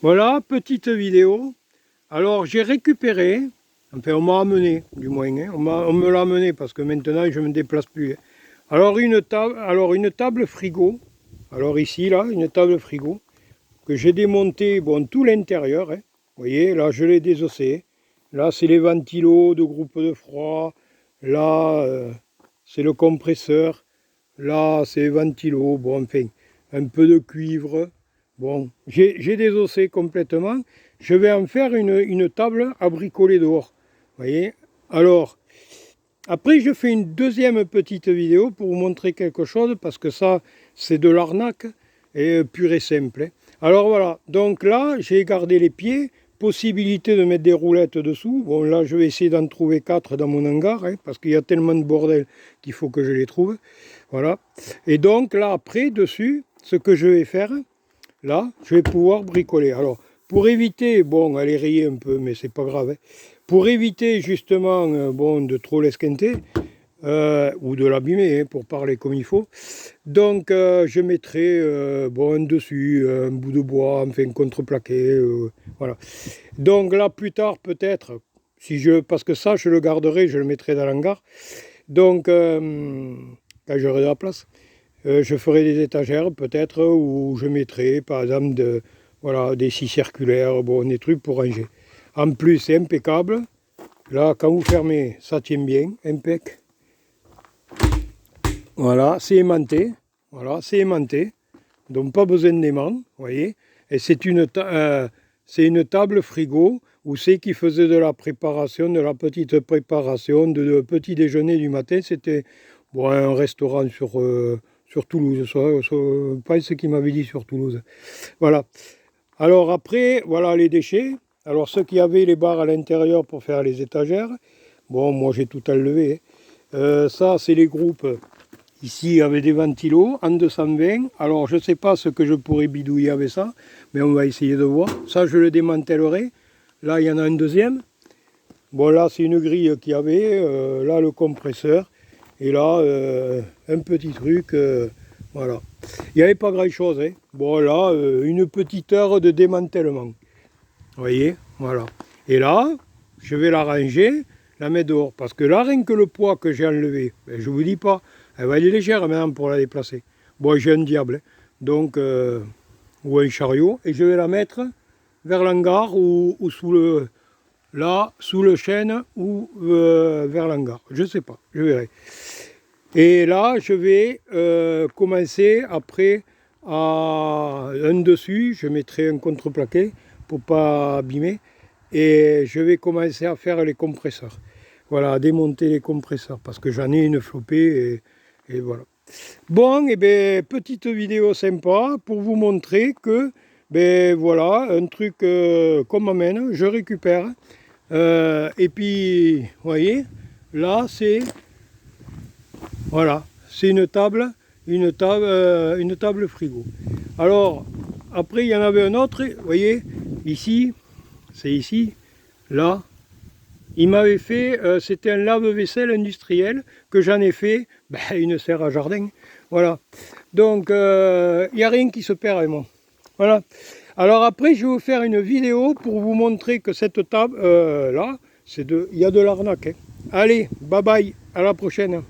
Voilà, petite vidéo. Alors j'ai récupéré, enfin on m'a amené du moins, hein, on me l'a amené parce que maintenant je ne me déplace plus. Hein. Alors une table frigo, alors ici là, une table frigo, que j'ai démonté, bon tout l'intérieur, hein. Vous voyez, là je l'ai désossé. Là c'est les ventilos de groupe de froid, là c'est le compresseur, là c'est les ventilos, bon enfin, un peu de cuivre. Bon, j'ai désossé complètement. Je vais en faire une table à bricoler dehors. Vous voyez? Alors, après, je fais une deuxième petite vidéo pour vous montrer quelque chose, parce que ça, c'est de l'arnaque, et pur et simple. Hein. Alors voilà, donc là, j'ai gardé les pieds, possibilité de mettre des roulettes dessous. Bon, là, je vais essayer d'en trouver 4 dans mon hangar, hein, parce qu'il y a tellement de bordel qu'il faut que je les trouve. Voilà. Et donc là, après, dessus, ce que je vais faire, là, je vais pouvoir bricoler. Alors, pour éviter, bon, elle est rayée un peu, mais c'est pas grave. Hein. Pour éviter justement, bon, de trop l'esquinter, ou de l'abîmer, hein, pour parler comme il faut. Donc, je mettrai, bon, un dessus, un bout de bois, enfin, contreplaqué, voilà. Donc là, plus tard, peut-être, si je, parce que ça, je le garderai, je le mettrai dans l'hangar. Donc, quand j'aurai de la place. Je ferai des étagères peut-être où je mettrai par exemple voilà, des scies circulaires, bon, des trucs pour ranger. En plus c'est impeccable. Là quand vous fermez ça tient bien, impec. Voilà, c'est aimanté. Voilà, c'est aimanté. Donc pas besoin d'aimant, vous voyez. Et c'est une table frigo où c'est qui faisait de la préparation, de la petite préparation, de petit déjeuner du matin. C'était bon, un restaurant sur Toulouse, pas ce qu'il m'avait dit sur Toulouse. Voilà. Alors après, voilà les déchets. Alors ceux qui avaient les barres à l'intérieur pour faire les étagères, bon, moi j'ai tout enlevé. Hein. Ça, c'est les groupes. Ici, avec des ventilos en 220. Alors, je ne sais pas ce que je pourrais bidouiller avec ça, mais on va essayer de voir. Ça, je le démantellerai. Là, il y en a un deuxième. Bon, là, c'est une grille qu'il y avait. Là, le compresseur. Et là, un petit truc. Voilà. Il n'y avait pas grand-chose. Hein. Bon, là, une petite heure de démantèlement. Vous voyez? Voilà. Et là, je vais la ranger, la mettre dehors. Parce que là, rien que le poids que j'ai enlevé, ben, je ne vous dis pas, elle va être légère maintenant pour la déplacer. Bon, j'ai un diable. Hein. Donc, ou un chariot. Et je vais la mettre vers l'hangar ou sous le... Là, sous le chêne ou vers l'hangar. Je ne sais pas, je verrai. Et là, je vais commencer après à un dessus, je mettrai un contreplaqué pour pas abîmer. Et je vais commencer à faire les compresseurs. Voilà, à démonter les compresseurs parce que j'en ai une flopée et voilà. Bon, et bien, petite vidéo sympa pour vous montrer que, ben voilà, un truc qu'on m'amène, je récupère. Et puis, vous voyez, là, c'est, voilà, c'est une table frigo. Alors, après, il y en avait un autre, vous voyez, ici, c'est ici, là, il m'avait fait, c'était un lave-vaisselle industriel que j'en ai fait, ben, une serre à jardin, voilà. Donc, il n'y a rien qui se perd avec moi. Voilà. Alors après, je vais vous faire une vidéo pour vous montrer que cette table, là, il y a de l'arnaque. Hein. Allez, bye bye, à la prochaine.